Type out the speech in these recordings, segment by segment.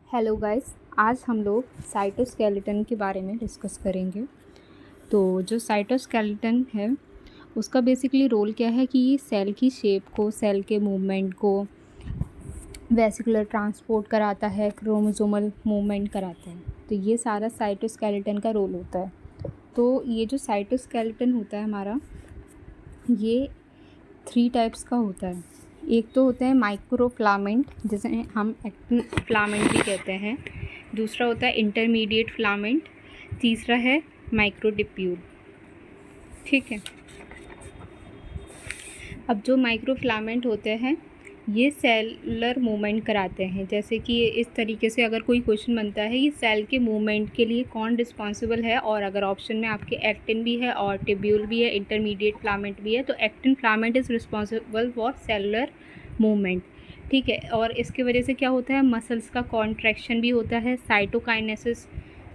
Hello guys, आज हम लोग साइटोस्केलेटन के बारे में डिस्कस करेंगे। तो जो साइटोस्केलेटन है उसका बेसिकली रोल क्या है कि ये सेल की शेप को, सेल के मूवमेंट को, वेसिकुलर ट्रांसपोर्ट कराता है, क्रोमोसोमल मूवमेंट कराता है। तो ये सारा साइटोस्केलेटन का रोल होता है। तो ये जो साइटोस्केलेटन होता है हमारा, ये 3 टाइप्स का होता है। एक तो होता है माइक्रोफिलामेंट, जिसे हम एक्टिन फिलामेंट भी कहते हैं। दूसरा होता है इंटरमीडिएट फिलामेंट। तीसरा है माइक्रोट्यूब्यूल। ठीक है। अब जो माइक्रोफिलामेंट होते हैं ये सेलुलर मूवमेंट कराते हैं। जैसे कि इस तरीके से अगर कोई क्वेश्चन बनता है, ये सेल के मूवमेंट के लिए कौन रिस्पॉन्सिबल है, और अगर ऑप्शन में आपके एक्टिन भी है और ट्यूब्यूल भी है, इंटरमीडिएट फिलामेंट भी है, तो actin filament is responsible for cellular movement. ठीक है। और इसकी वजह से क्या होता है, मसल्स का कॉन्ट्रैक्शन भी होता है, साइटोकाइनेसिस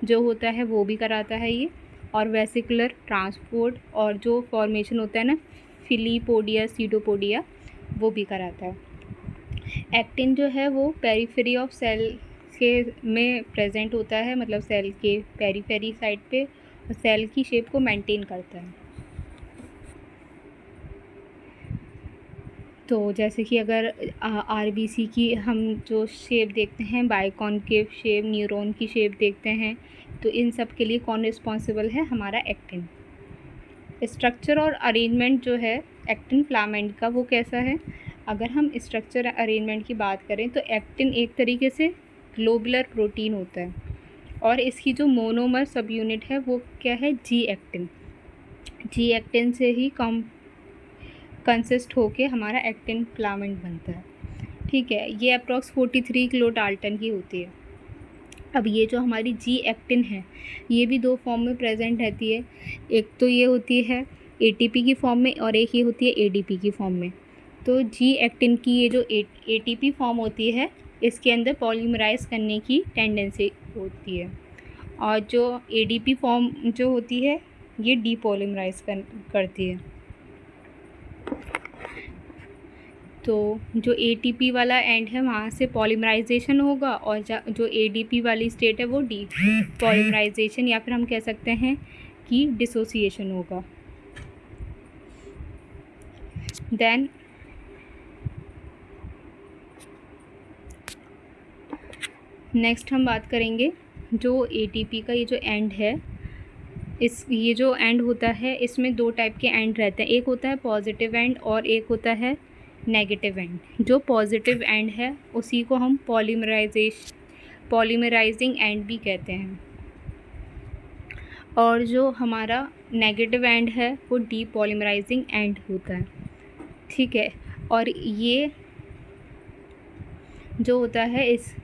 जो होता है वो भी कराता है ये, और वेसिकुलर ट्रांसपोर्ट और जो फॉर्मेशन होता है ना, फिलीपोडिया, सीडोपोडिया, वो भी कराता है। एक्टिन जो है वो पेरीफेरी ऑफ सेल के में प्रेजेंट होता है, मतलब सेल के पेरीफेरी साइड पे, और सेल की शेप को मेंटेन करता है। तो जैसे कि अगर आरबीसी की हम जो शेप देखते हैं, बाइकॉनकेव शेप, न्यूरॉन की शेप देखते हैं, तो इन सब के लिए कौन रिस्पॉन्सिबल है, हमारा एक्टिन। स्ट्रक्चर और अरेंजमेंट जो है एक्टिन फिलामेंट का, वो कैसा है, अगर हम स्ट्रक्चर अरेंजमेंट की बात करें तो एक्टिन एक तरीके से ग्लोबुलर प्रोटीन होता है, और इसकी जो मोनोमर सब यूनिट है वो क्या है, जी एक्टिन। जी एक्टिन से ही कंसिस्ट होके हमारा एक्टिन फिलामेंट बनता है। ठीक है। ये अप्रॉक्स 43 किलो डाल्टन की होती है। अब ये जो हमारी जी एक्टिन है ये भी 2 फॉर्म में प्रेजेंट रहती है। एक तो ये होती है एटीपी की फॉर्म में, और एक ये होती है एडीपी की फॉर्म में। तो जी एक्टिन की ये जो एटीपी फॉर्म होती है, इसके अंदर पॉलीमराइज करने की टेंडेंसी होती है, और जो एडीपी फॉर्म जो होती है ये डीपॉलीमराइज करती है। तो जो एटीपी वाला एंड है वहाँ से पॉलीमराइजेशन होगा, और जो एडीपी वाली स्टेट है वो डी पॉलीमराइजेशन, या फिर हम कह सकते हैं कि डिसोसिएशन होगा। देन नेक्स्ट हम बात करेंगे जो एटीपी का ये जो एंड है, ये जो एंड होता है इसमें 2 टाइप के एंड रहते हैं। एक होता है पॉजिटिव एंड और एक होता है नेगेटिव एंड। जो पॉजिटिव एंड है उसी को हम पॉलीमराइजिंग एंड भी कहते हैं, और जो हमारा नेगेटिव एंड है वो डीपॉलीमराइजिंग एंड होता है। ठीक है। और ये जो होता है, इस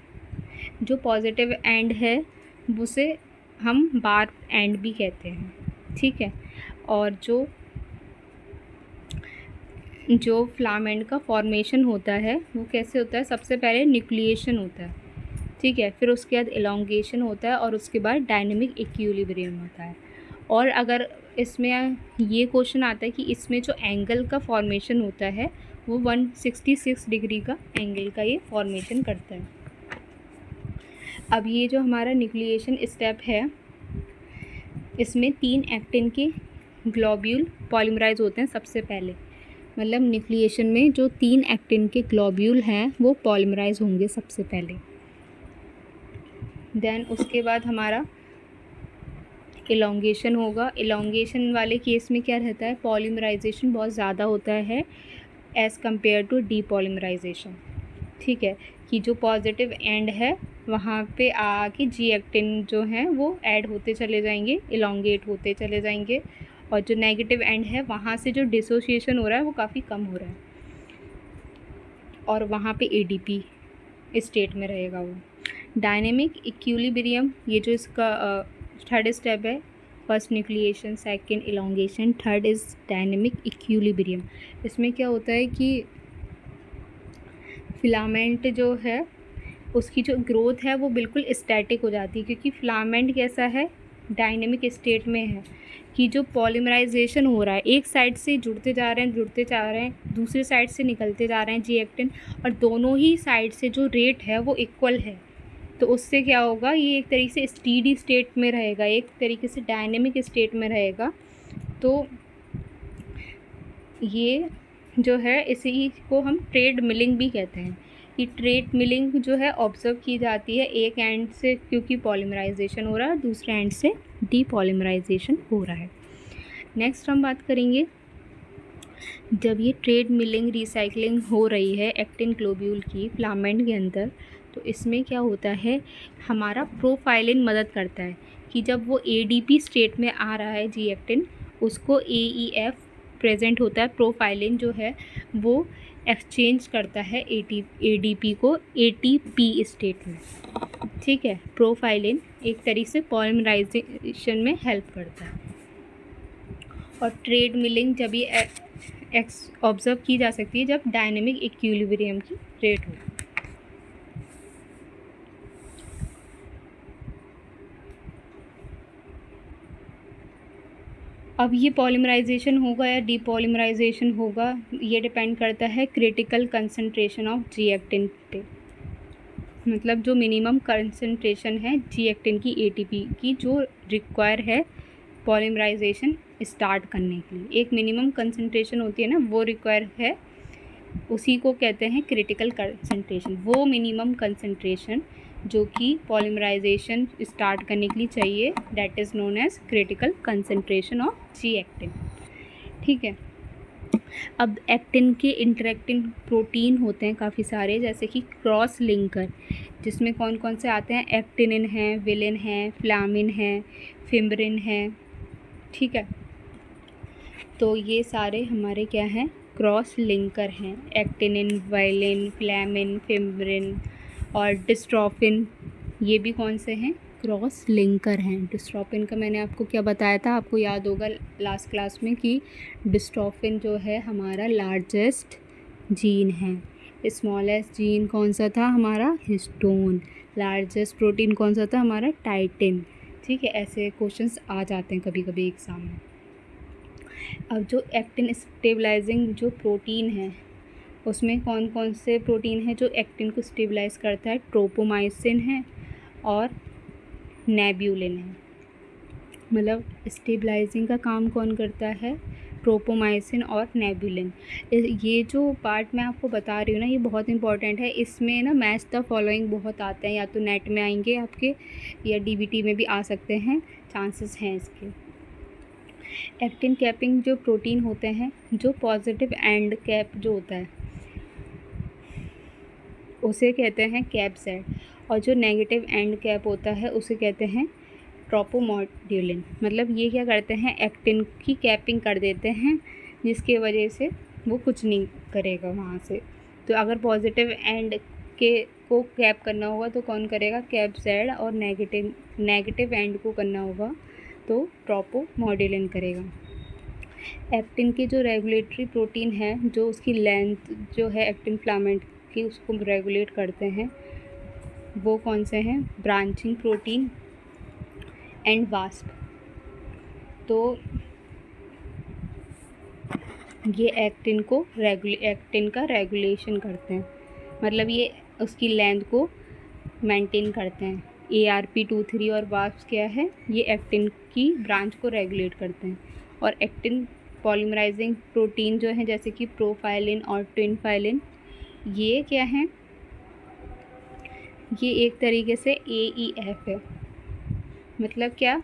जो पॉजिटिव एंड है उसे हम बार एंड भी कहते हैं। ठीक है। और जो फिलामेंट का फॉर्मेशन होता है वो कैसे होता है, सबसे पहले न्यूक्लिएशन होता है। ठीक है। फिर उसके बाद एलोंगेशन होता है, और उसके बाद डायनेमिक इक्विलिब्रियम होता है। और अगर इसमें ये क्वेश्चन आता है कि इसमें जो एंगल का फॉर्मेशन होता है वो 166 डिग्री का एंगल का ये फॉर्मेशन करता है। अब ये जो हमारा न्यूक्लिएशन स्टेप है, इसमें 3 एक्टिन के ग्लोब्यूल पॉलीमराइज होते हैं सबसे पहले। मतलब न्यूक्लिएशन में जो 3 एक्टिन के ग्लोब्यूल हैं वो पॉलीमराइज होंगे सबसे पहले। देन उसके बाद हमारा एलोंगेशन होगा। एलोंगेशन वाले केस में क्या रहता है, पॉलीमराइजेशन बहुत ज़्यादा होता है एज़ कम्पेयर टू डीपॉलीमराइजेशन। ठीक है। कि जो पॉजिटिव एंड है वहाँ पे आके जी एक्टिन जो हैं वो ऐड होते चले जाएंगे, एलोंगेट होते चले जाएंगे, और जो नेगेटिव एंड है वहाँ से जो डिसोसिएशन हो रहा है वो काफ़ी कम हो रहा है, और वहाँ पे एडीपी स्टेट में रहेगा वो। डायनेमिक इक्विलिब्रियम, ये जो इसका थर्ड स्टेप है, first nucleation, second elongation, third is dynamic equilibrium. इसमें क्या होता है कि फिलामेंट जो है उसकी जो ग्रोथ है वो बिल्कुल स्टैटिक हो जाती है, क्योंकि फिलामेंट कैसा है, डायनेमिक स्टेट में है, कि जो पॉलीमराइजेशन हो रहा है एक साइड से जुड़ते जा रहे हैं, दूसरे साइड से निकलते जा रहे हैं जी एक्टिन, और दोनों ही साइड से जो रेट है वो इक्वल है। तो उससे क्या होगा, ये एक तरीके से स्टेडी स्टेट में रहेगा, एक तरीके से डायनेमिक स्टेट में रहेगा। तो ये जो है इसी को हम ट्रेड मिलिंग भी कहते हैं। कि ट्रेड मिलिंग जो है ऑब्जर्व की जाती है एक एंड से, क्योंकि पॉलीमराइजेशन हो रहा है, दूसरे एंड से डीपॉलीमराइजेशन हो रहा है। नेक्स्ट हम बात करेंगे, जब ये ट्रेड मिलिंग रिसाइकलिंग हो रही है एक्टिन ग्लोब्यूल की फिलामेंट के अंदर, तो इसमें क्या होता है, हमारा प्रोफाइलिन मदद करता है कि जब वो एडीपी स्टेट में आ रहा है जी एक्टिन, उसको एईएफ प्रेजेंट होता है, प्रोफाइलिन जो है वो एक्सचेंज करता है एडीपी को एटीपी स्टेट में। ठीक है, प्रोफाइलिन एक तरीके से पॉलीमराइजेशन में हेल्प करता है। और ट्रेड मिलिंग जब ये ऑब्जर्व की जा सकती है जब डायनेमिक इक्विलिब्रियम की रेट हो। अब ये पॉलीमराइजेशन होगा या डीपॉलीमराइजेशन होगा, ये डिपेंड करता है critical concentration of G actin पे। मतलब जो मिनिमम कंसंट्रेशन है जी एक्टिन की एटीपी की जो रिक्वायर है पॉलीमराइजेशन स्टार्ट करने के लिए, एक मिनिमम कंसंट्रेशन होती है ना, वो रिक्वायर है, उसी को कहते हैं क्रिटिकल कंसंट्रेशन। वो मिनिमम कंसंट्रेशन जो कि पॉलीमराइजेशन स्टार्ट करने के लिए चाहिए, that is known as critical concentration of G actin. ठीक है, अब एक्टिन के इंटरेक्टिंग प्रोटीन होते हैं काफ़ी सारे, जैसे कि क्रॉस लिंकर, जिसमें कौन कौन से आते हैं, एक्टिनिन है, विलिन है, फ्लामिन है, फिम्ब्रिन है। ठीक है, तो ये सारे हमारे क्या हैं, क्रॉस लिंकर हैं, एक्टिनिन, वायलिन, फ्लामिन, फिम्ब्रिन और डिस्ट्रोफिन, ये भी कौन से हैं, क्रॉस लिंकर हैं। डिस्ट्रोफिन का मैंने आपको क्या बताया था, आपको याद होगा लास्ट क्लास में कि डिस्ट्रोफिन जो है हमारा लार्जेस्ट जीन है। स्मॉलेस्ट जीन कौन सा था हमारा, हिस्टोन। लार्जेस्ट प्रोटीन कौन सा था हमारा, टाइटिन। ठीक है, ऐसे क्वेश्चंस आ जाते हैं कभी कभी एग्ज़ाम में। अब जो एक्टिन स्टेबलाइजिंग जो प्रोटीन है, उसमें कौन कौन से प्रोटीन हैं जो एक्टिन को स्टेबलाइज करता है, ट्रोपोमाइसिन है और नेब्यूलिन है। मतलब स्टेबलाइजिंग का काम कौन करता है, ट्रोपोमाइसिन और नेब्यूलिन। ये जो पार्ट मैं आपको बता रही हूँ ना, ये बहुत इंपॉर्टेंट है। इसमें ना मैच द फॉलोइंग बहुत आते हैं, या तो नेट में आएंगे आपके या डीबीटी में भी आ सकते हैं, चांसेस हैं इसके। एक्टिन कैपिंग जो प्रोटीन होते हैं, जो पॉजिटिव एंड कैप जो होता है उसे कहते हैं कैप्साइड, और जो नेगेटिव एंड कैप होता है उसे कहते हैं ट्रोपोमॉड्यूलिन। मतलब ये क्या करते हैं, एक्टिन की कैपिंग कर देते हैं, जिसके वजह से वो कुछ नहीं करेगा वहाँ से। तो अगर पॉजिटिव एंड के को कैप करना होगा तो कौन करेगा, कैप्साइड, और नेगेटिव एंड को करना होगा तो ट्रोपोमॉड्यूलिन करेगा। एक्टिन के जो रेगुलेटरी प्रोटीन है, जो उसकी लेंथ जो है एक्टिन फिलामेंट की उसको रेगुलेट करते हैं, वो कौन से हैं, ब्रांचिंग प्रोटीन एंड वास्प। तो ये एक्टिन का रेगुलेशन करते हैं, मतलब ये उसकी लेंथ को मेंटेन करते हैं। ARP23 और वास्प क्या है, ये एक्टिन की ब्रांच को रेगुलेट करते हैं। और एक्टिन पॉलीमराइजिंग प्रोटीन जो है, जैसे कि प्रोफाइलिन और ट्विनफाइलिन, ये क्या है, ये एक तरीके से AEF है। मतलब क्या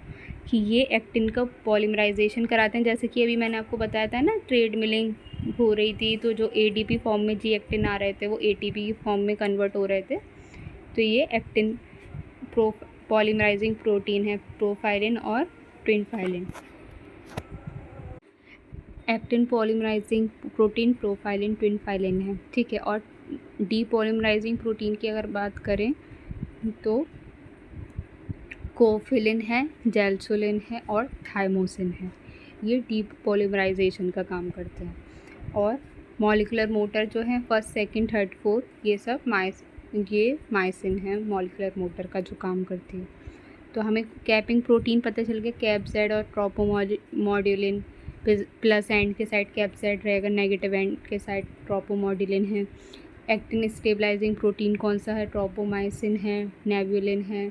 कि ये एक्टिन का पॉलीमराइजेशन कराते हैं, जैसे कि अभी मैंने आपको बताया था ना, ट्रेड मिलिंग हो रही थी तो जो ADP फॉर्म में जी एक्टिन आ रहे थे वो ATP फॉर्म में कन्वर्ट हो रहे थे। तो ये एक्टिन पॉलीमराइजिंग प्रोटीन है, प्रोफाइलिन और ट्विनफाइलिन। एक्टिन पॉलीमराइजिंग प्रोटीन प्रोफाइलिन ट्विनफाइलिन है। ठीक है, और डीपॉलीमराइजिंग प्रोटीन की अगर बात करें तो कोफिलिन है, जेल्सोलिन है और थाइमोसिन है। ये डीपॉलीमराइजेशन का काम करते हैं। और मॉलिकुलर मोटर जो है फर्स्ट, सेकंड, थर्ड, फोर्थ, ये सब माइसिन है, मॉलिकुलर मोटर का जो काम करती है। तो हमें कैपिंग प्रोटीन पता चल गया, कैप्साइड और ट्रोपोमॉड्यूलिन, प्लस एंड के साइड कैप्साइड रहेगा, नेगेटिव एंड के साइड ट्रोपोमॉड्यूलिन है। एक्टिन स्टेबलाइजिंग प्रोटीन कौन सा है, ट्रोपोमाइसिन है, नेबुलिन है।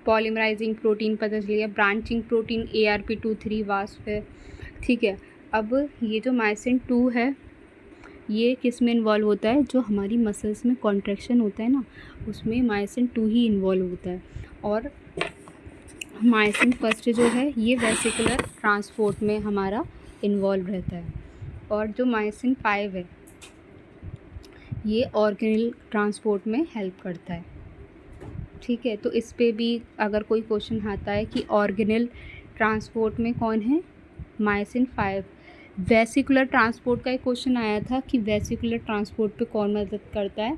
पॉलीमराइजिंग प्रोटीन पता चल गया, ब्रांचिंग प्रोटीन ARP23 वास्प है। ठीक है, अब ये जो मायोसिन 2 है ये किस में इन्वॉल्व होता है, जो हमारी मसल्स में कॉन्ट्रैक्शन होता है ना, उसमें मायोसिन 2 ही इन्वॉल्व होता है। और मायोसिन फर्स्ट जो है ये वेसिकुलर ट्रांसपोर्ट में हमारा इन्वॉल्व रहता है। और जो मायोसिन 5 है ये ऑर्गेनल ट्रांसपोर्ट में हेल्प करता है। ठीक है, तो इस पे भी अगर कोई क्वेश्चन आता है कि ऑर्गेनल ट्रांसपोर्ट में कौन है, मायोसिन 5। वेसिकुलर ट्रांसपोर्ट का एक क्वेश्चन आया था कि वेसिकुलर ट्रांसपोर्ट पे कौन मदद करता है,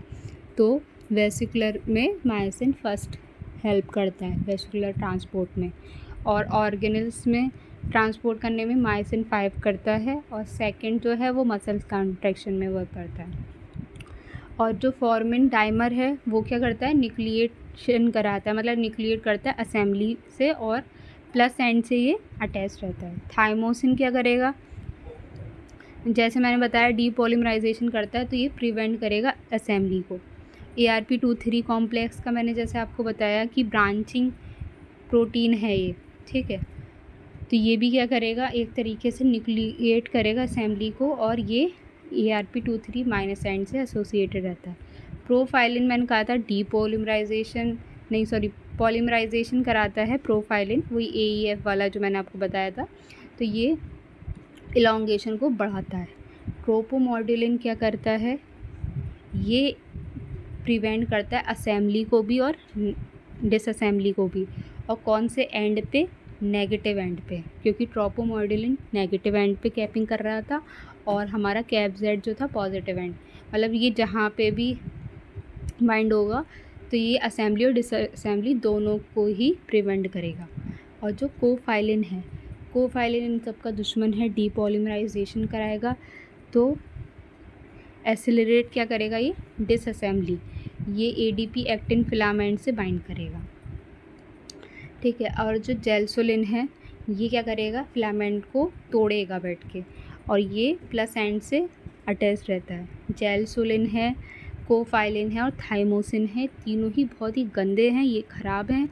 तो वेसिकुलर में मायोसिन फर्स्ट हेल्प करता है वेसिकुलर ट्रांसपोर्ट में, और ऑर्गेनल्स में ट्रांसपोर्ट करने में मायोसिन 5 करता है, और सेकंड जो है वो मसल कॉन्ट्रैक्शन में वर्क करता है। और जो फॉर्मिन डाइमर है वो क्या करता है, न्यूक्लिएशन कराता है, मतलब न्यूक्लिएट करता है असेंबली से, और प्लस एंड से ये अटैच रहता है। थाइमोसिन क्या करेगा, जैसे मैंने बताया डीपॉलीमराइजेशन करता है, तो ये प्रिवेंट करेगा असेंबली को। ARP23 कॉम्प्लेक्स का मैंने जैसे आपको बताया कि ब्रांचिंग प्रोटीन है ये। ठीक है, तो ये भी क्या करेगा, एक तरीके से न्यूक्लिएट करेगा असेंबली को, और ये ARP23 माइनस एंड से एसोसिएटेड रहता है। प्रोफाइलिन मैंने कहा था डीपॉलीमराइजेशन नहीं सॉरी पॉलीमराइजेशन कराता है प्रोफाइलिन, वही AEF वाला जो मैंने आपको बताया था, तो ये इलॉन्गेशन को बढ़ाता है। ट्रोपोमॉड्यूलिन क्या करता है, ये प्रिवेंट करता है असेंबली को भी और डिसअसेंबली को भी। और कौन से एंड पे, नेगेटिव एंड पे, क्योंकि ट्रोपोमॉड्यूलिन नेगेटिव एंड पे कैपिंग कर रहा था और हमारा कैप-जेड जो था पॉजिटिव एंड, मतलब ये जहाँ पे भी बाइंड होगा तो ये असेंबली और डिसअसेंबली दोनों को ही प्रिवेंट करेगा। और जो कोफाइलिन है, कोफाइलिन इन सब का दुश्मन है, डीपॉलीमराइजेशन कराएगा, तो एसिलरेट क्या करेगा, ये डिसअसेंबली, ये ADP एक्टिन फिलामेंट से बाइंड करेगा। ठीक है, और जो जेलसोलिन है ये क्या करेगा, फिलामेंट को तोड़ेगा बैठ के, और ये प्लस एंड से अटैच रहता है। जेलसोलिन है, कोफाइलिन है और थाइमोसिन है, तीनों ही बहुत ही गंदे हैं, ये ख़राब हैं।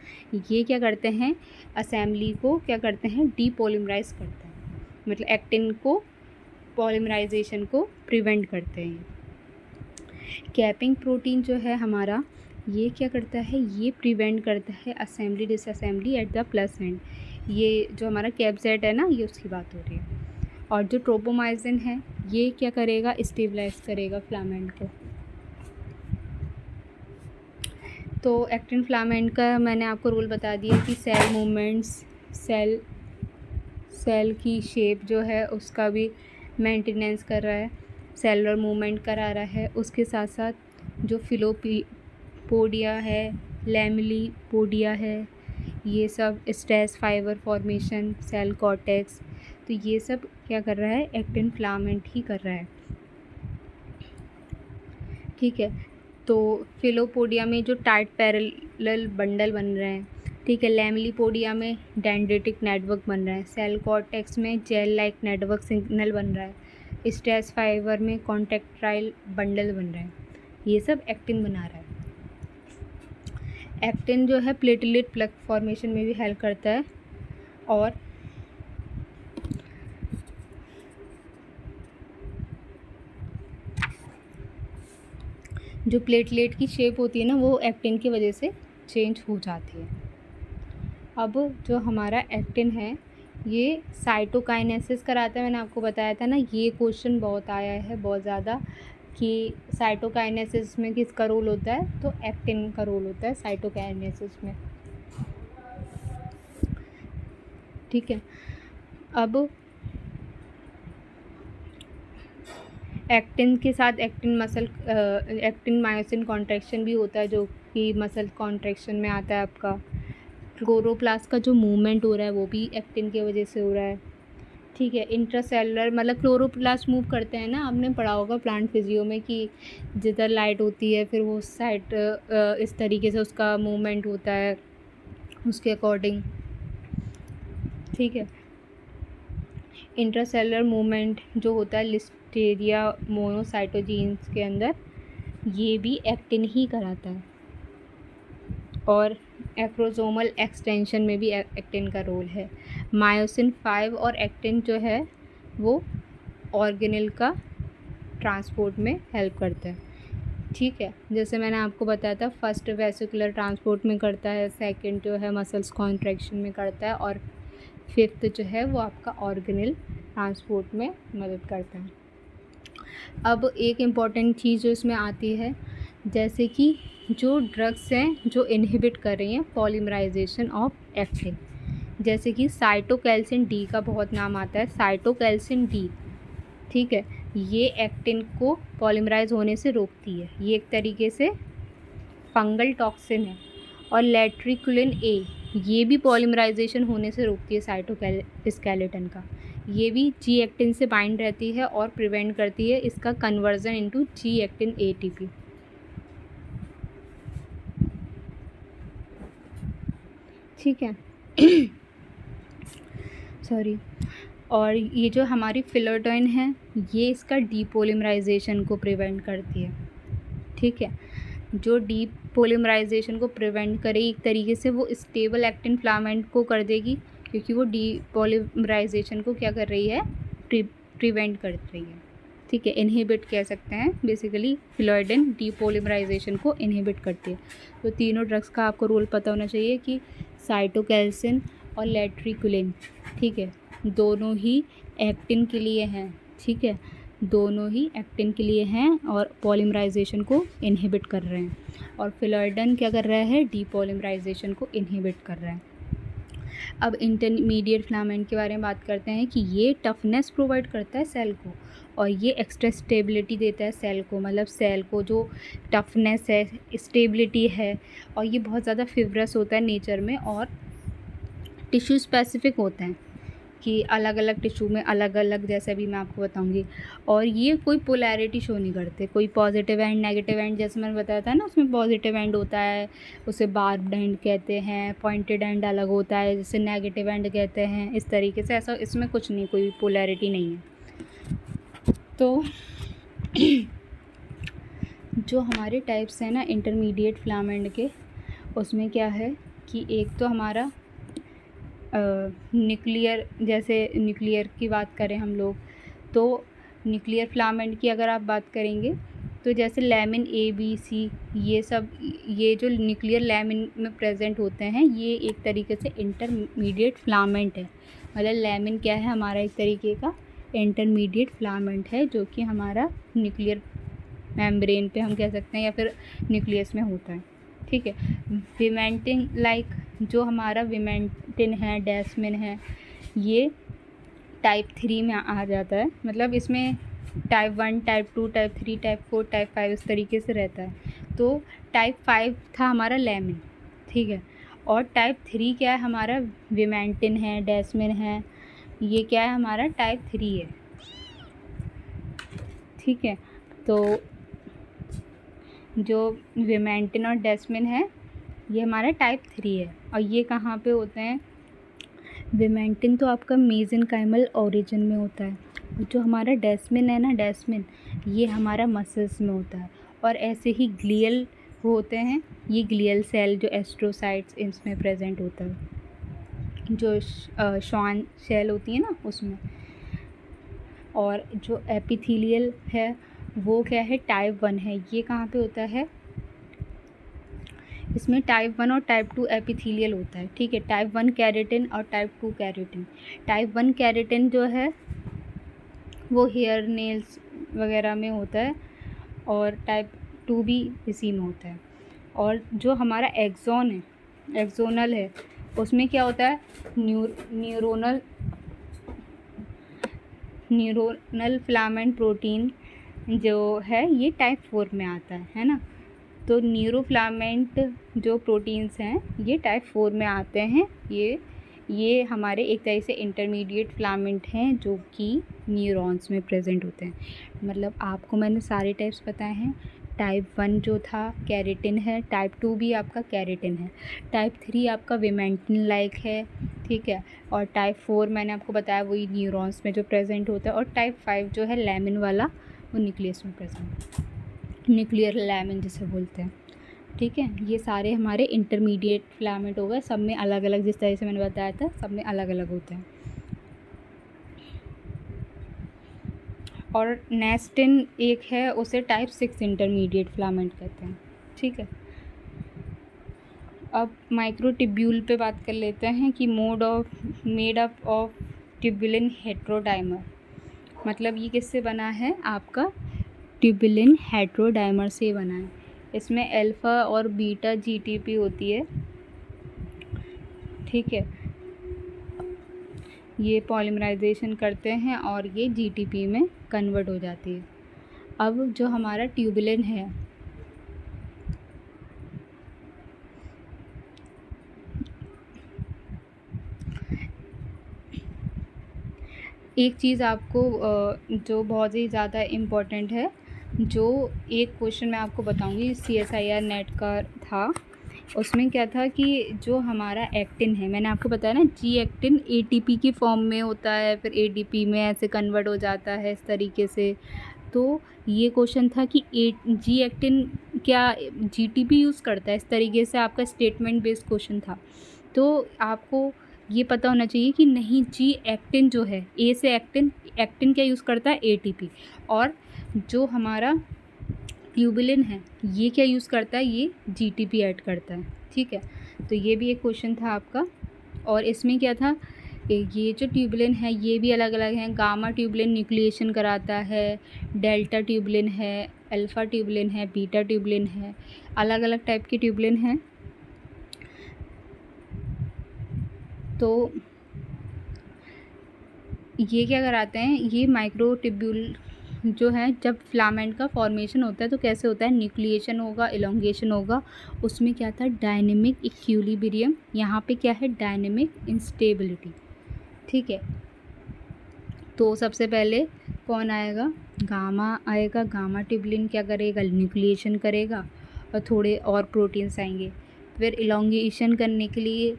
ये क्या करते हैं, असेंबली को क्या करते हैं, डीपॉलीमराइज करते हैं, मतलब एक्टिन को पॉलीमराइजेशन को प्रिवेंट करते हैं। कैपिंग प्रोटीन जो है हमारा, ये क्या करता है, ये प्रिवेंट करता है assembly disassembly at the plus and. ये जो हमारा कैप-जेड है ना, ये उसकी बात हो रही है। और जो ट्रोपोमाइसिन है ये क्या करेगा, स्टेबलाइज करेगा फिलामेंट को। तो एक्टिन फिलामेंट का मैंने आपको रूल बता दिया कि सेल मूवमेंट्स, सेल की शेप जो है उसका भी मेंटेनेंस कर रहा है, सेलुलर मूवमेंट करा रहा है। उसके साथ साथ जो फिलोपोडिया है, लैमेलिपोडिया है, ये सब stress fibre formation, cell cortex, तो ये सब क्या कर रहा है, एक्टिन फिलामेंट ही कर रहा है। ठीक है, तो फिलोपोडिया में जो टाइट पैरेलल बंडल बन रहे हैं, ठीक है, लैमेलिपोडिया में डेंड्रिटिक नेटवर्क बन रहा है, सेल कॉर्टेक्स में जेल लाइक नेटवर्क सिग्नल बन रहा है, स्ट्रेस फाइबर में कॉन्ट्रैक्टाइल बंडल बन रहे हैं, ये सब एक्टिन बना रहा है। एक्टिन जो है प्लेटलेट प्लग फॉर्मेशन में भी हेल्प करता है, और जो प्लेटलेट की शेप होती है ना वो एक्टिन की वजह से चेंज हो जाती है। अब जो हमारा एक्टिन है ये साइटोकाइनेसिस कराता है, मैंने आपको बताया था ना, ये क्वेश्चन बहुत आया है बहुत ज़्यादा कि साइटोकाइनेसिस में किसका रोल होता है, तो एक्टिन का रोल होता है साइटोकाइनेसिस में। ठीक है, अब एक्टिन के साथ एक्टिन मायोसिन कॉन्ट्रैक्शन भी होता है, जो कि मसल कॉन्ट्रैक्शन में आता है आपका। क्लोरोप्लास्ट का जो मूवमेंट हो रहा है वो भी एक्टिन की वजह से हो रहा है। ठीक है, इंट्रासेलुलर मतलब क्लोरोप्लास्ट मूव करते हैं ना, आपने पढ़ा होगा प्लांट फिजियो में कि जिधर लाइट होती है फिर वो साइड इस तरीके से उसका मूवमेंट होता है उसके अकॉर्डिंग। ठीक है, इंट्रासेलुलर मूवमेंट जो होता है लिस्टेरिया मोनोसाइटोजीन्स के अंदर ये भी एक्टिन ही कराता है, और एक्रोसोमल एक्सटेंशन में भी एक्टिन का रोल है। मायोसिन 5 और एक्टिन जो है वो ऑर्गेनेल का ट्रांसपोर्ट में हेल्प करता है, ठीक है। जैसे मैंने आपको बताया था, फर्स्ट वेसिकुलर ट्रांसपोर्ट में करता है, सेकंड जो है मसल्स कॉन्ट्रैक्शन में करता है, और फिफ्थ जो है वो आपका ऑर्गेनेल ट्रांसपोर्ट में मदद करता है। अब एक इम्पॉर्टेंट चीज़ जो इसमें आती है, जैसे कि जो ड्रग्स हैं जो इनहिबिट कर रही हैं पॉलीमराइजेशन ऑफ एक्टिन, जैसे कि साइटोकैल्सिन डी का बहुत नाम आता है। साइटोकैल्सिन डी, ठीक है, ये एक्टिन को पॉलीमराइज होने से रोकती है, ये एक तरीके से फंगल टॉक्सिन है। और लेट्रिकुलिन ए, ये भी पॉलीमराइजेशन होने से रोकती है साइटोस्केलेटन का, ये भी जी एक्टिन से बाइंड रहती है और प्रिवेंट करती है इसका conversion into G actin ATP, ठीक है। सॉरी। और ये जो हमारी फिलोटोइन है, ये इसका डीपोलिमराइजेशन को प्रिवेंट करती है, ठीक है। जो डीपोलिमराइजेशन को प्रिवेंट करेगी, एक तरीके से वो स्टेबल एक्टिन फिलामेंट को कर देगी, क्योंकि वो डीपोलिमराइजेशन को क्या कर रही है, प्रिवेंट कर रही है, ठीक है, इनहिबिट कह सकते हैं। बेसिकली फिलोइडिन डीपोलिमराइजेशन को इनहिबिट करती है। तो तीनों ड्रग्स का आपको रोल पता होना चाहिए कि साइटोकैल्सिन और लेट्रिकुलिन, ठीक है, दोनों ही एक्टिन के लिए हैं, ठीक है, दोनों ही एक्टिन के लिए हैं और पॉलीमराइजेशन को इनहिबिट कर रहे हैं। और फिलोइडिन क्या कर रहा है, डीपोलिमराइजेशन को इनहिबिट कर रहा है। अब इंटरमीडिएट फिलामेंट के बारे में बात करते हैं कि ये टफनेस प्रोवाइड करता है सेल को, और ये एक्स्ट्रा स्टेबिलिटी देता है सेल को, मतलब सेल को जो टफनेस है, स्टेबिलिटी है, और ये बहुत ज़्यादा फिब्रस होता है नेचर में, और टिश्यू स्पेसिफिक होते हैं कि अलग अलग टिश्यू में अलग अलग, जैसे अभी मैं आपको बताऊंगी। और ये कोई पोलैरिटी शो नहीं करते, कोई पॉजिटिव एंड नेगेटिव एंड, जैसे मैंने बताया था ना, उसमें पॉजिटिव एंड होता है उसे बार्ब्ड एंड कहते हैं, पॉइंटेड एंड अलग होता है जिसे नेगेटिव एंड कहते हैं, इस तरीके से। ऐसा इसमें कुछ नहीं, कोई पोलैरिटी नहीं है। तो जो हमारे टाइप्स हैं ना इंटरमीडिएट फिलामेंट के, उसमें क्या है कि एक तो हमारा न्यूक्लियर, जैसे न्यूक्लियर की बात करें हम लोग, तो न्यूक्लियर फिलामेंट की अगर आप बात करेंगे तो जैसे लैमिन ए बी सी, ये सब, ये जो न्यूक्लियर लैमिन में प्रेजेंट होते हैं, ये एक तरीके से इंटरमीडिएट फिलामेंट है। मतलब लैमिन क्या है, हमारा एक तरीके का इंटरमीडिएट फिलामेंट है, जो कि हमारा न्यूक्लियर मेम्ब्रेन पे हम कह सकते हैं या फिर न्यूक्लियस में होता है, ठीक है। विमेंटिन लाइक, जो हमारा विमेंटिन है, डेस्मिन है, ये टाइप 3 में आ जाता है। मतलब इसमें type 1, type 2, type 3, type 4, type 5 इस तरीके से रहता है। तो टाइप 5 था हमारा लैमिन, ठीक है, और टाइप 3 क्या है हमारा, विमेंटिन है, डेस्मिन है, ये क्या है हमारा टाइप 3 है, ठीक है। तो जो विमेंटिन और डेस्मिन है, ये हमारा टाइप 3 है। और ये कहाँ पे होते हैं, विमेंटिन तो आपका मेसेनकाइमल ओरिजिन में होता है, जो हमारा डेस्मिन है ना, डेस्मिन ये हमारा मसल्स में होता है। और ऐसे ही ग्लियल होते हैं, ये ग्लियल सेल जो एस्ट्रोसाइट्स इसमें प्रेजेंट होता है, जो श्वान सेल होती है ना उसमें। और जो एपिथेलियल है वो क्या है, टाइप 1 है, ये कहाँ पे होता है, इसमें टाइप 1 और टाइप 2 एपिथेलियल होता है, ठीक है। टाइप 1 केराटिन और टाइप 2 केराटिन। टाइप 1 केराटिन जो है वो हेयर नेल्स वगैरह में होता है, और टाइप 2 भी इसी में होता है। और जो हमारा एक्सोन है, एक्सोनल है, उसमें क्या होता है, न्यूरोनल फिलामेंट प्रोटीन जो है ये टाइप 4 में आता है ना। तो न्यूरोफिलामेंट जो प्रोटीन्स हैं ये टाइप 4 में आते हैं। ये हमारे एक तरह से इंटरमीडिएट फिलामेंट हैं जो कि न्यूरॉन्स में प्रेजेंट होते हैं। मतलब आपको मैंने सारे टाइप्स बताए हैं। टाइप 1 जो था केराटिन है, टाइप 2 भी आपका केराटिन है, टाइप 3 आपका विमेंटिन लाइक है, ठीक है। और टाइप 4 मैंने आपको बताया वही न्यूरॉन्स में जो प्रेजेंट होता है, और टाइप 5 जो है लैमिन वाला, वो न्यूक्लियस में प्रेजेंट, न्यूक्लियर लैमिन जिसे बोलते हैं। ठीक है, ये सारे हमारे इंटरमीडिएट फिलामेंट हो गए, सब में अलग अलग, जिस तरह से मैंने बताया था सब में अलग अलग होते हैं। और नेस्टिन एक है, उसे टाइप 6 इंटरमीडिएट फिलामेंट कहते हैं। ठीक है, अब माइक्रोट्यूब्यूल पे बात कर लेते हैं कि मेड अप ऑफ ट्यूबुलिन हेट्रोडाइमर, मतलब ये किससे बना है, आपका ट्यूबुलिन हेट्रोडाइमर से बना है। इसमें अल्फ़ा और बीटा जीटीपी होती है। ठीक है, ये पॉलीमराइजेशन करते हैं और ये जीटीपी में कन्वर्ट हो जाती है। अब जो हमारा ट्यूबुलिन है, एक चीज़ आपको जो बहुत ही ज़्यादा इम्पोर्टेंट है, जो एक क्वेश्चन मैं आपको बताऊंगी, CSIR नेट का था, उसमें क्या था कि जो हमारा एक्टिन है, मैंने आपको बताया ना, जी एक्टिन ATP की फॉर्म में होता है, फिर ADP में ऐसे कन्वर्ट हो जाता है इस तरीके से। तो ये क्वेश्चन था कि जी एक्टिन क्या GTP यूज़ करता है, इस तरीके से आपका स्टेटमेंट बेस्ड क्वेश्चन था। तो आपको ये पता होना चाहिए कि नहीं, जी एक्टिन जो है, ए से एक्टिन क्या यूज़ करता है, ATP, और जो हमारा ट्यूबुलिन है ये क्या यूज़ करता है, ये GTP ऐड करता है। ठीक है, तो ये भी एक क्वेश्चन था आपका। और इसमें क्या था, ये जो ट्यूबुलिन है ये भी अलग अलग हैं। गामा ट्यूबुलिन न्यूक्लिएशन कराता है, डेल्टा ट्यूबुलिन है, अल्फ़ा ट्यूबुलिन है, बीटा ट्यूबुलिन है, अलग अलग टाइप के ट्यूबुलिन हैं। तो ये क्या कराते हैं, ये माइक्रोट्यूब्यूल जो है, जब फिलामेंट का फॉर्मेशन होता है तो कैसे होता है, न्यूक्लिएशन होगा, इलोंगेशन होगा, उसमें क्या था, डायनेमिक इक्विलिब्रियम, यहाँ पे क्या है, डायनेमिक इंस्टेबिलिटी। ठीक है, तो सबसे पहले कौन आएगा, गामा आएगा, गामा ट्यूबुलिन क्या करेगा, न्यूक्लिएशन करेगा, और थोड़े और प्रोटीन्स आएंगे। फिर इलोंगेशन करने के लिए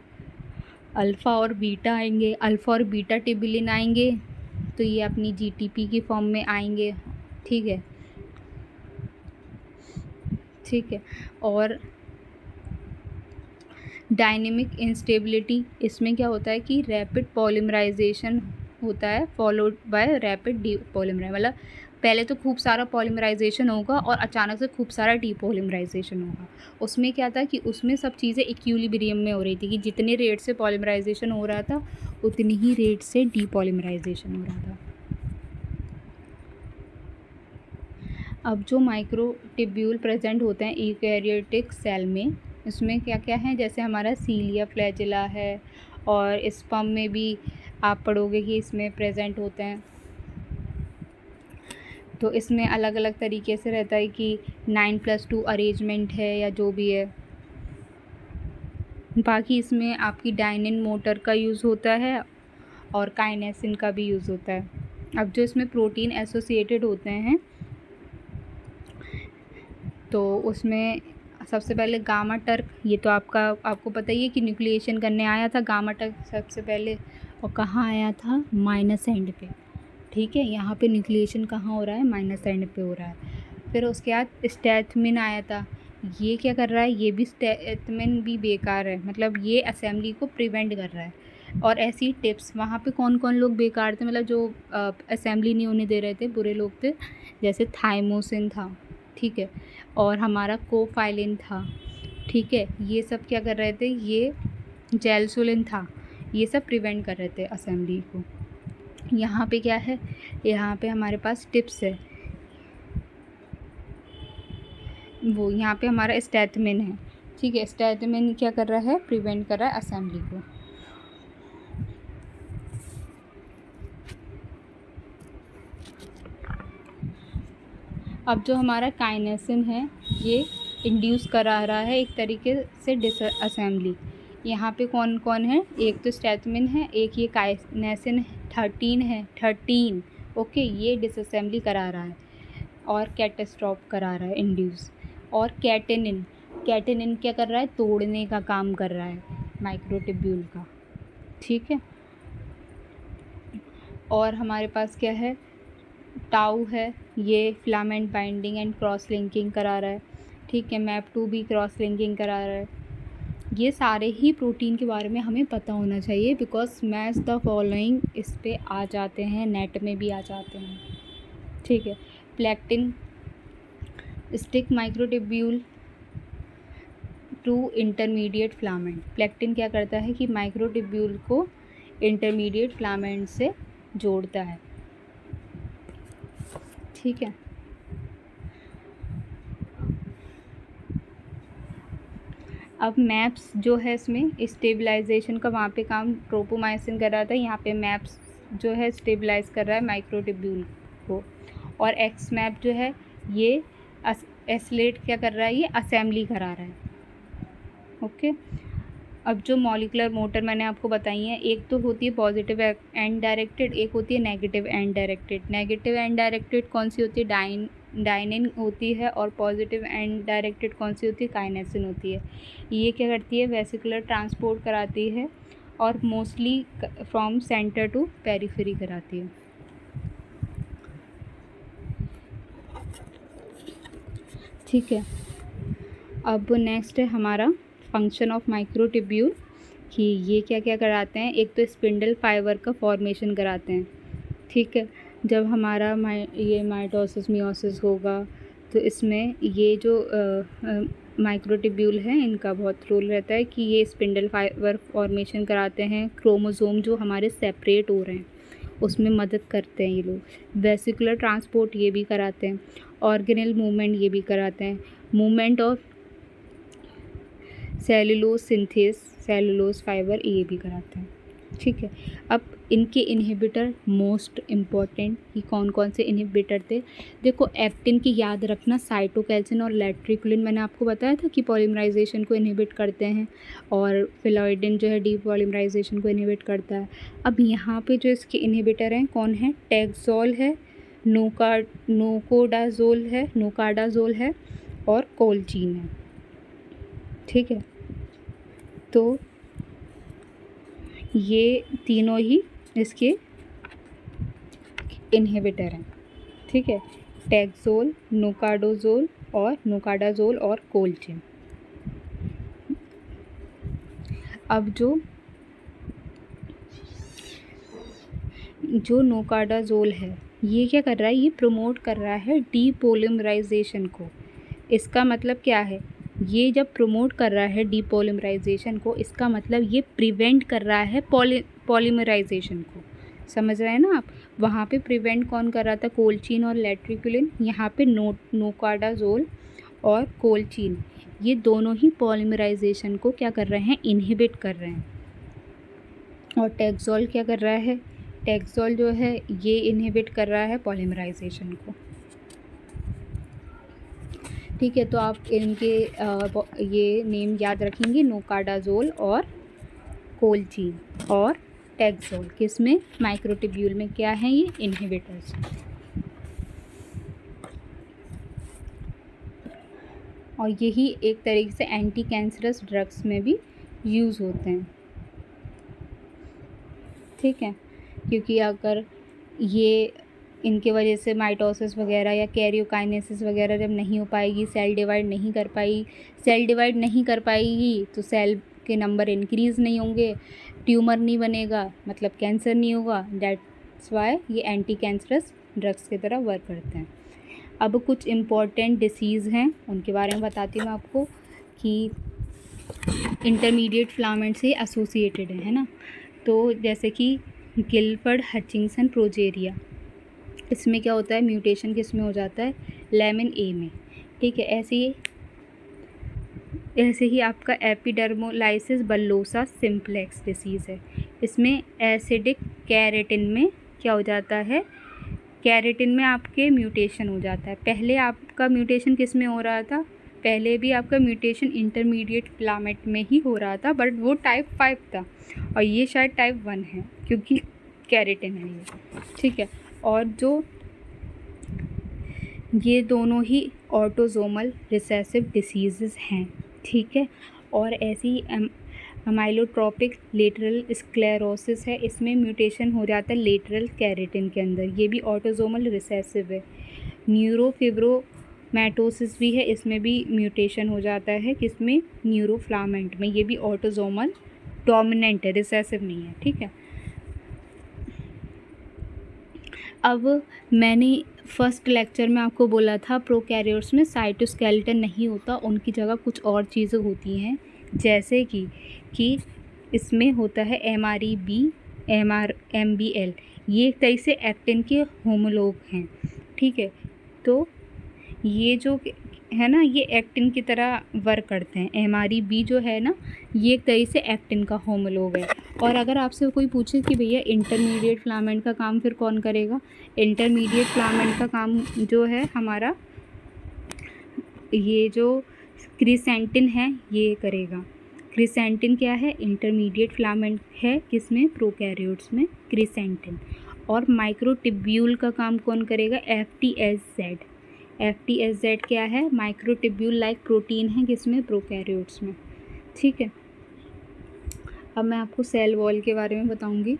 अल्फ़ा और बीटा आएंगे, अल्फ़ा और बीटा ट्यूबुलिन आएंगे, तो ये अपनी GTP की फॉर्म में आएंगे। ठीक है, ठीक है। और डायनेमिक इंस्टेबिलिटी, इसमें क्या होता है कि रैपिड पॉलीमराइजेशन होता है फॉलोड बाय रैपिड डीपॉलीमराइजेशन, मतलब पहले तो खूब सारा पॉलीमराइजेशन होगा और अचानक से खूब सारा डीपॉलीमराइजेशन होगा। उसमें क्या था कि उसमें सब चीज़ें इक्विलिब्रियम में हो रही थी, कि जितने रेट से पॉलीमराइजेशन हो रहा था उतनी ही रेट से डीपॉलीमराइजेशन हो रहा था। अब जो माइक्रोट्यूब्यूल प्रेजेंट होते हैं यूकैरियोटिक सेल में, इसमें क्या क्या है, जैसे हमारा सीलिया फ्लैजिला है, और स्पर्म में भी आप पढ़ोगे कि इसमें प्रेजेंट होते हैं। तो इसमें अलग अलग तरीके से रहता है कि 9+2 अरेंजमेंट है या जो भी है। बाकी इसमें आपकी डायनिन मोटर का यूज़ होता है और काइनेसिन का भी यूज़ होता है। अब जो इसमें प्रोटीन एसोसिएटेड होते हैं, तो उसमें सबसे पहले गामा टर्क, ये तो आपको पता ही है कि न्यूक्लिएशन करने आया था गामा टर्क सबसे पहले, और कहाँ आया था, माइनस एंड पे। ठीक है, यहाँ पे न्यूक्लिएशन कहाँ हो रहा है, माइनस एंड पे हो रहा है। फिर उसके बाद स्टैथमिन आया था, ये क्या कर रहा है, ये भी स्टैथमिन भी बेकार है, मतलब ये असेंबली को प्रिवेंट कर रहा है। और ऐसी टिप्स, वहाँ पे कौन कौन लोग बेकार थे, मतलब जो असेंबली नहीं होने दे रहे थे, बुरे लोग थे, जैसे थाइमोसिन था, ठीक है, और हमारा कोफाइलिन था। ठीक है, ये सब क्या कर रहे थे, ये जेलसोलिन था, ये सब प्रिवेंट कर रहे थे असेंबली को। यहाँ पे क्या है, यहाँ पे हमारे पास टिप्स है, वो यहाँ पे हमारा स्टैथमिन है। ठीक है, स्टैथमिन क्या कर रहा है, प्रिवेंट कर रहा है असेंबली को। अब जो हमारा काइनेसिन है, ये इंड्यूस करा रहा है एक तरीके से डिसअसेंबली। यहाँ पे कौन कौन है, एक तो स्टैथमिन है, एक ये काइनेसिन 13 है, 13, ओके, ये डिसअसेंबली करा रहा है और कैटास्ट्रॉफ करा रहा है इंड्यूस। और कैटेनिन क्या कर रहा है, तोड़ने का काम कर रहा है माइक्रोट्यूब्यूल का। ठीक है। और हमारे पास क्या है, टाउ है, ये filament binding and cross linking करा रहा है, ठीक है। मैप2 भी क्रॉस लिंकिंग करा रहा है। ये सारे ही प्रोटीन के बारे में हमें पता होना चाहिए, बिकॉज मैच द फॉलोइंग इस पे आ जाते हैं, नेट में भी आ जाते हैं, ठीक है। Plectin stick microtubule to intermediate filament. Plectin क्या करता है कि माइक्रोट्यूब्यूल को इंटरमीडिएट फिलामेंट से जोड़ता है, ठीक है। अब मैप्स जो है, इसमें स्टेबलाइजेशन का वहाँ पे काम ट्रोपोमाइसिन कर रहा था, यहाँ पे मैप्स जो है स्टेबलाइज कर रहा है माइक्रोट्यूब्यूल को। और एक्स मैप जो है ये एसलेट क्या कर रहा है, ये असेंबली करा रहा है, ओके। अब जो मॉलिकुलर मोटर मैंने आपको बताई है, एक तो होती है पॉजिटिव एंड डायरेक्टेड, एक होती है negative and directed. Negative and directed कौन सी होती है, डायनिन होती है, और पॉजिटिव एंड डायरेक्टेड कौन सी होती है, काइनेसिन होती है। ये क्या करती है, वेसिकुलर ट्रांसपोर्ट कराती है और mostly from centre to periphery कराती है, ठीक है। अब नेक्स्ट है हमारा फंक्शन ऑफ माइक्रोट्यूब्यूल, कि ये क्या क्या कराते हैं। एक तो स्पिंडल फाइबर का फॉर्मेशन कराते हैं, ठीक है। जब हमारा ये माइटोसिस मियोसिस होगा तो इसमें ये जो माइक्रोट्यूब्यूल हैं, इनका बहुत रोल रहता है कि ये स्पिंडल फाइबर फॉर्मेशन कराते हैं। क्रोमोसोम जो हमारे सेपरेट हो रहे हैं उसमें मदद करते हैं ये लोग। वेसिकुलर ट्रांसपोर्ट ये भी कराते हैं। ऑर्गेनल मूवमेंट ये भी कराते हैं। Movement of cellulose synthase, cellulose fibre ये भी कराते हैं, ठीक है। अब इनके इनहिबिटर मोस्ट इम्पॉर्टेंट, कि कौन कौन से इनहिबिटर थे। देखो एक्टिन की याद रखना, साइटोकैल्सिन और लैट्रिकुलिन मैंने आपको बताया था कि पॉलीमराइजेशन को इनहिबिट करते हैं, और फिलॉइडिन जो है डीपॉलीमराइजेशन को इनहिबिट करता है। अब यहाँ पे जो इसके इनहिबिटर हैं कौन है, टैक्सोल है, नोकाडाजोल है और कोलचीन है, ठीक है। तो ये तीनों ही इसके इनहिबिटर हैं, ठीक है। टैक्सोल, नोकाडाजोल और कोलचिन। अब जो नोकाडाजोल है ये क्या कर रहा है, ये प्रमोट कर रहा है डीपोलिमराइजेशन को। इसका मतलब क्या है, ये जब प्रमोट कर रहा है डीपोलिमराइजेशन को, इसका मतलब ये प्रिवेंट कर रहा है पॉलीमराइजेशन को। समझ रहे हैं ना आप। वहाँ पे प्रिवेंट कौन कर रहा था, कोलचीन और लैट्रिकुलिन। यहाँ पे नोकाडाजोल और कोलचीन ये दोनों ही पॉलीमराइजेशन को क्या कर रहे हैं, इनहिबिट कर रहे हैं। और टैक्सोल क्या कर रहा है, टैक्सोल जो है ये इनहिबिट कर रहा है पॉलीमराइजेशन को, ठीक है। तो आप इनके ये नेम याद रखेंगे, नोकाडाजोल और कोलचीन और टैक्सोल, किसमें, माइक्रोट्यूब्यूल में क्या है, ये इनहिबिटर्स। और यही एक तरीके से एंटी कैंसरस ड्रग्स में भी यूज़ होते हैं, ठीक है। क्योंकि अगर ये इनके वजह से माइटोसिस वगैरह या कैरियोकाइनेसिस वगैरह जब नहीं हो पाएगी, सेल डिवाइड नहीं कर पाएगी तो सेल के नंबर इंक्रीज़ नहीं होंगे, ट्यूमर नहीं बनेगा, मतलब कैंसर नहीं होगा। दैट्स वाई ये एंटी कैंसरस ड्रग्स की तरह वर्क करते हैं। अब कुछ इम्पॉर्टेंट डिसीज़ हैं, उनके बारे में बताती हूँ मैं आपको, कि इंटरमीडिएट फिलामेंट से एसोसिएटेड है ना। तो जैसे कि गिलफर्ड हचिंसन प्रोजेरिया, इसमें क्या होता है, म्यूटेशन किस में हो जाता है, लेमिन ए में, ठीक है। ऐसे ही आपका एपिडर्मोलाइसिस बल्लोसा सिम्प्लेक्स डिसीज़ है। इसमें एसिडिक कैरेटिन में क्या हो जाता है, कैरेटिन में आपके म्यूटेशन हो जाता है। पहले आपका म्यूटेशन किस में हो रहा था, पहले भी आपका म्यूटेशन इंटरमीडिएट फिलामेंट में ही हो रहा था, बट वो टाइप 5 था, और ये शायद टाइप 1 है क्योंकि कैरेटिन है ये, ठीक है। और जो ये दोनों ही ऑटोसोमल रिसेसिव डिसीज़ेस हैं, ठीक है। और ऐसी अमाइलोट्रोपिक लेटरल स्क्लेरोसिस है, इसमें म्यूटेशन हो जाता है लेटरल कैरेटिन के अंदर, ये भी ऑटोसोमल रिसेसिव है। न्यूरोफिब्रोमैटोसिस भी है, इसमें भी म्यूटेशन हो जाता है, किसमें, न्यूरोफ्लामेंट में, ये भी ऑटोसोमल डोमिनेंट है, रिसेसिव नहीं है, ठीक है। अब मैंने फर्स्ट लेक्चर में आपको बोला था प्रोकैरियोट्स में साइटोस्केलेटन नहीं होता, उनकी जगह कुछ और चीज़ें होती हैं, जैसे कि इसमें होता है MREB, MBL, ये एक तरह से एक्टिन के होमोलोग हैं, ठीक है। तो ये जो है ना, ये एक्टिन की तरह वर्क करते हैं। MREB जो है ना, ये एक तरह से एक्टिन का होमोलोग है। और अगर आपसे कोई पूछे कि भैया इंटरमीडिएट फिलामेंट का काम फिर कौन करेगा, इंटरमीडिएट फिलामेंट का काम जो है हमारा, ये जो क्रिसेंटिन है ये करेगा। क्रिसेंटिन क्या है, इंटरमीडिएट फिलामेंट है, किसमें, प्रोकैरियोट्स में, क्रिसेंटिन। और माइक्रोट्यूब्यूल का काम कौन करेगा, FTSZ। FTSZ क्या है, माइक्रोट्यूब्यूल लाइक प्रोटीन है, किसमें, प्रोकैरियोट्स में, ठीक है। अब मैं आपको सेल वॉल के बारे में बताऊंगी।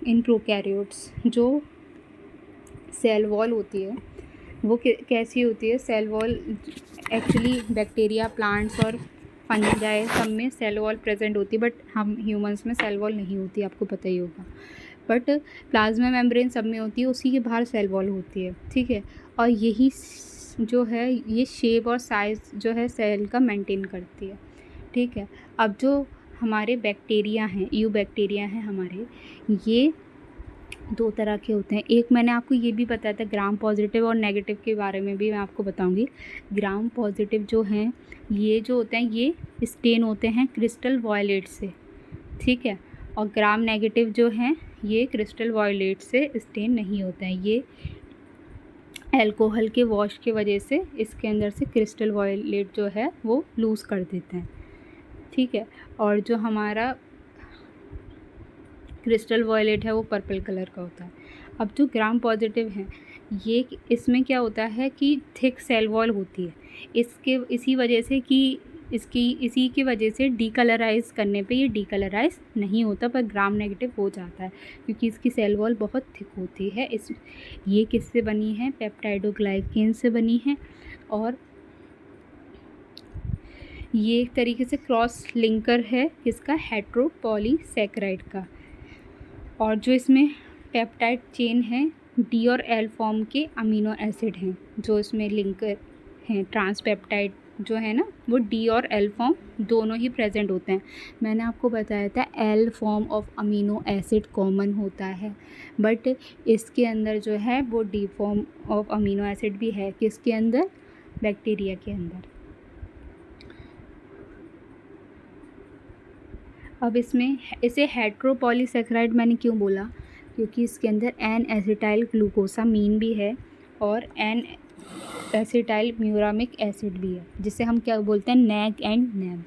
इन प्रोकैरियोट्स जो सेल वॉल होती है वो कैसी होती है, cell wall actually bacteria, plants और फंजाई सब में सेल वॉल प्रेजेंट होती है, बट हम ह्यूमंस में सेल वॉल नहीं होती, आपको पता ही होगा। बट प्लाज्मा मेम्ब्रेन सब में होती है, उसी के बाहर सेल वॉल होती है, ठीक है। और यही जो है ये शेप और साइज़ जो है सेल का मेंटेन करती है, ठीक है। अब जो हमारे बैक्टीरिया हैं, बैक्टीरिया हैं हमारे, ये दो तरह के होते हैं। एक मैंने आपको ये भी बताया था, ग्राम पॉजिटिव और नेगेटिव के बारे में भी मैं आपको बताऊंगी। ग्राम पॉजिटिव जो हैं, ये जो होते हैं ये स्टेन होते हैं क्रिस्टल वॉयलेट से, ठीक है। और ग्राम नेगेटिव जो हैं ये क्रिस्टल वॉयलेट से स्टेन नहीं होते हैं, ये अल्कोहल के वॉश की वजह से इसके अंदर से क्रिस्टल वॉयलेट जो है वो लूज़ कर देते हैं, ठीक है। और जो हमारा क्रिस्टल वॉयलेट है वो पर्पल कलर का होता है। अब जो ग्राम पॉजिटिव हैं, ये इसमें क्या होता है कि थिक सेल वॉल होती है, इसी की वजह से डीकलराइज करने पे ये डीकलराइज नहीं होता, पर ग्राम नेगेटिव हो जाता है क्योंकि इसकी सेल वॉल बहुत थिक होती है। ये किससे बनी है, पेप्टाइडोग्लाइकेन से बनी है। और ये एक तरीके से क्रॉस लिंकर है किसका, हेट्रोपॉलीसैकेराइड का। और जो इसमें पेप्टाइड चेन है, D और L फॉर्म के अमीनो एसिड हैं जो इसमें लिंकर हैं। ट्रांसपेप्टाइड जो है ना वो D और L फॉर्म दोनों ही प्रेजेंट होते हैं। मैंने आपको बताया था L form of amino acid common होता है, बट इसके अंदर जो है वो D form of amino acid भी है, किसके अंदर, बैक्टीरिया के अंदर। अब इसमें इसे हेट्रोपॉलीसैकेराइड मैंने क्यों बोला, क्योंकि इसके अंदर N एसिटाइल ग्लूकोसामीन भी है और N एसिटाइल म्यूरामिक एसिड भी है, जिसे हम क्या बोलते हैं, NAG and NAM.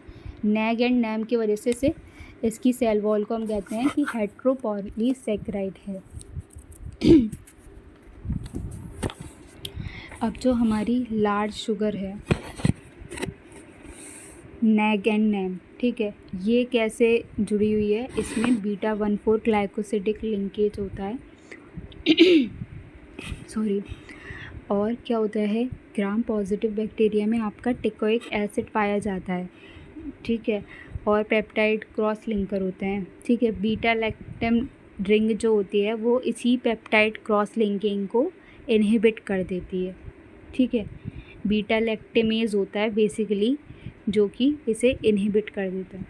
NAG and NAM की वजह से इसकी सेल वॉल को हम कहते हैं कि हेट्रोपॉलीसैकेराइड है। अब जो हमारी लार्ज शुगर है, नैग एंड नैम, ठीक है, ये कैसे जुड़ी हुई है, इसमें β14 ग्लाइकोसिडिक लिंकेज होता है सॉरी। और क्या होता है, ग्राम पॉजिटिव बैक्टीरिया में आपका टिकोइक एसिड पाया जाता है, ठीक है, और पेप्टाइड क्रॉस लिंकर होते हैं, ठीक है। बीटा लैक्टम रिंग जो होती है वो इसी पेप्टाइड क्रॉस लिंकिंग को इनहिबिट कर देती है, ठीक है। बीटा लैक्टेमेज होता है बेसिकली जो कि इसे इनहिबिट कर देता है।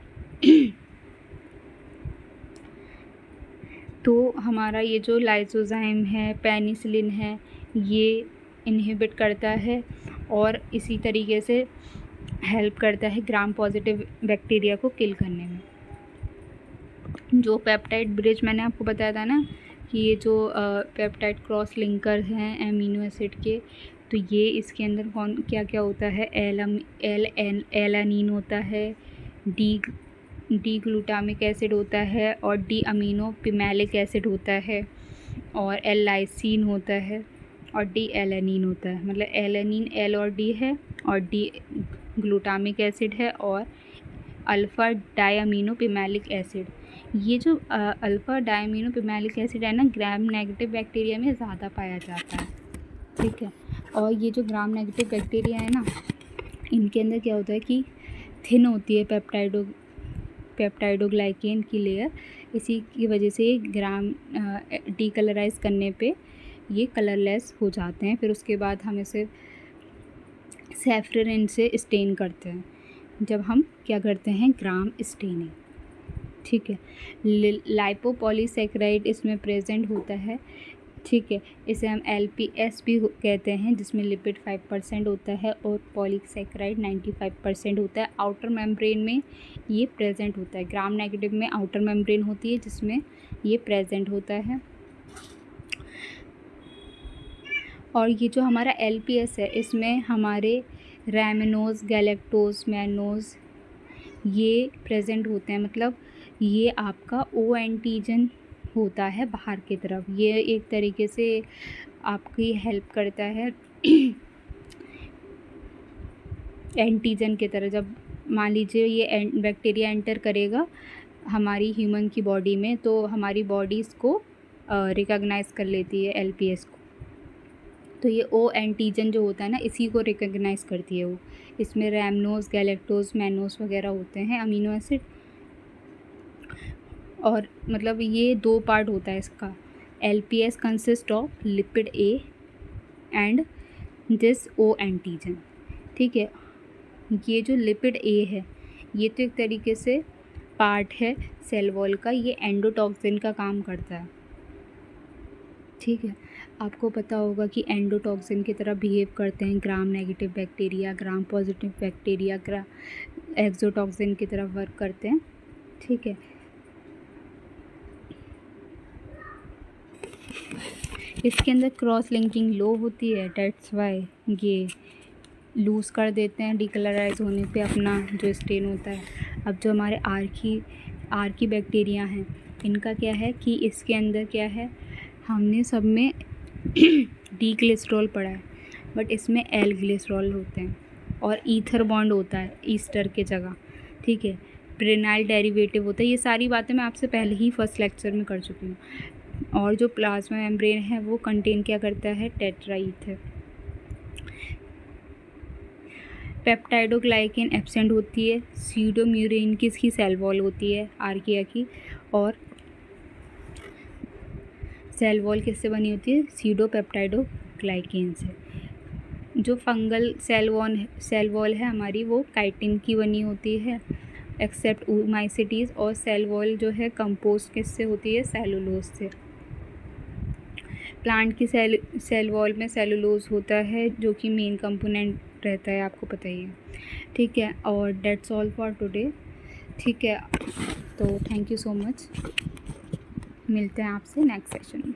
तो हमारा ये जो लाइसोजाइम है, पेनिसिलिन है, ये इनहिबिट करता है और इसी तरीके से हेल्प करता है ग्राम पॉजिटिव बैक्टीरिया को किल करने में। जो पेप्टाइड ब्रिज मैंने आपको बताया था ना कि ये जो पेप्टाइड क्रॉस लिंकर हैं एमिनो एसिड के, तो ये इसके अंदर कौन क्या क्या होता है, एलानिन होता है, डी ग्लूटामिक एसिड होता है और डी अमीनो पिमेलिक एसिड होता है और एल लाइसिन होता है और डी एलानिन होता है। मतलब एलानिन L और D है और डी ग्लूटामिक एसिड है और अल्फ़ा डायअमीनो पिमेलिक एसिड। ये जो अल्फ़ा डायअमीनो पिमेलिक एसिड है ना, ग्राम नेगेटिव बैक्टीरिया में ज़्यादा पाया जाता है, ठीक है। और ये जो ग्राम नेगेटिव बैक्टीरिया है ना, इनके अंदर क्या होता है कि थिन होती है पेप्टाइडोग्लाइकेन की लेयर, इसी की वजह से ये ग्राम डीकलराइज करने पे ये कलरलेस हो जाते हैं। फिर उसके बाद हम इसे सैफरन से स्टेन करते हैं, जब हम क्या करते हैं, ग्राम स्टेनिंग, ठीक है। लाइपोपॉलीसैकेराइड इसमें प्रेजेंट होता है, ठीक है। इसे हम LPS भी कहते हैं, जिसमें लिपिड 5% होता है और पॉलीसैकेराइड 95% होता है। आउटर मेम्ब्रेन में ये प्रेजेंट होता है। ग्राम नेगेटिव में आउटर मेम्ब्रेन होती है जिसमें ये प्रेजेंट होता है। और ये जो हमारा LPS है, इसमें हमारे रैमिनोज, गैलेक्टोज, मैनोज ये प्रेजेंट होते हैं। मतलब ये आपका O एंटीजन होता है बाहर की तरफ। ये एक तरीके से आपकी हेल्प करता है एंटीजन की तरह। जब मान लीजिए ये बैक्टीरिया एंटर करेगा हमारी ह्यूमन की बॉडी में, तो हमारी बॉडी इसको रिकॉग्नाइज कर लेती है LPS को। तो ये O एंटीजन जो होता है ना, इसी को रिकॉग्नाइज करती है वो। इसमें रैमनोज, गैलेक्टोज, मैनोज वगैरह होते हैं अमीनो एसिड। और मतलब ये 2 पार्ट होता है इसका। LPS consist of lipid A and this O antigen, ठीक है। ये जो लिपिड A है, ये तो एक तरीके से पार्ट है सेल वॉल का, ये एंडोटॉक्सिन का काम करता है, ठीक है। आपको पता होगा कि एंडोटॉक्सिन की तरह बिहेव करते हैं gram negative bacteria, gram positive bacteria exotoxin की तरह वर्क करते हैं, ठीक है। इसके अंदर क्रॉस लिंकिंग लो होती है, डेट्स वाई ये लूज़ कर देते हैं डीकलराइज होने पे अपना जो स्टेन होता है। अब जो हमारे आर्की बैक्टीरिया हैं, इनका क्या है कि इसके अंदर क्या है, हमने सब में डी ग्लिसरॉल पढ़ा है, बट इसमें एल ग्लिसरॉल होते हैं और ईथर बॉन्ड होता है ईस्टर के जगह, ठीक है। प्रेनाइल डेरिवेटिव होता है। ये सारी बातें मैं आपसे पहले ही फर्स्ट लेक्चर में कर चुकी हूँ। और जो प्लाज्मा मेम्ब्रेन है वो कंटेन क्या करता है, टेट्राईथर। पेप्टाइडोग्लाइकेन एब्सेंट होती है। स्यूडोम्यूरेन किसकी सेल वॉल होती है, आर्किया की। और सेल वॉल किससे बनी होती है, स्यूडोपेप्टाइडोग्लाइकेन से। जो फंगल सेल वॉल है हमारी, वो काइटिन की बनी होती है एक्सेप्ट ओमाइसिटीज़। और सेल वॉल जो है कंपोज किससे होती है, सेलुलोज से। प्लांट की सेल वॉल में सेलुलोज होता है जो कि मेन कंपोनेंट रहता है, आपको पता ही है, ठीक है। और डेट्स ऑल फॉर टुडे, ठीक है। तो थैंक यू सो मच, मिलते हैं आपसे नेक्स्ट सेशन में।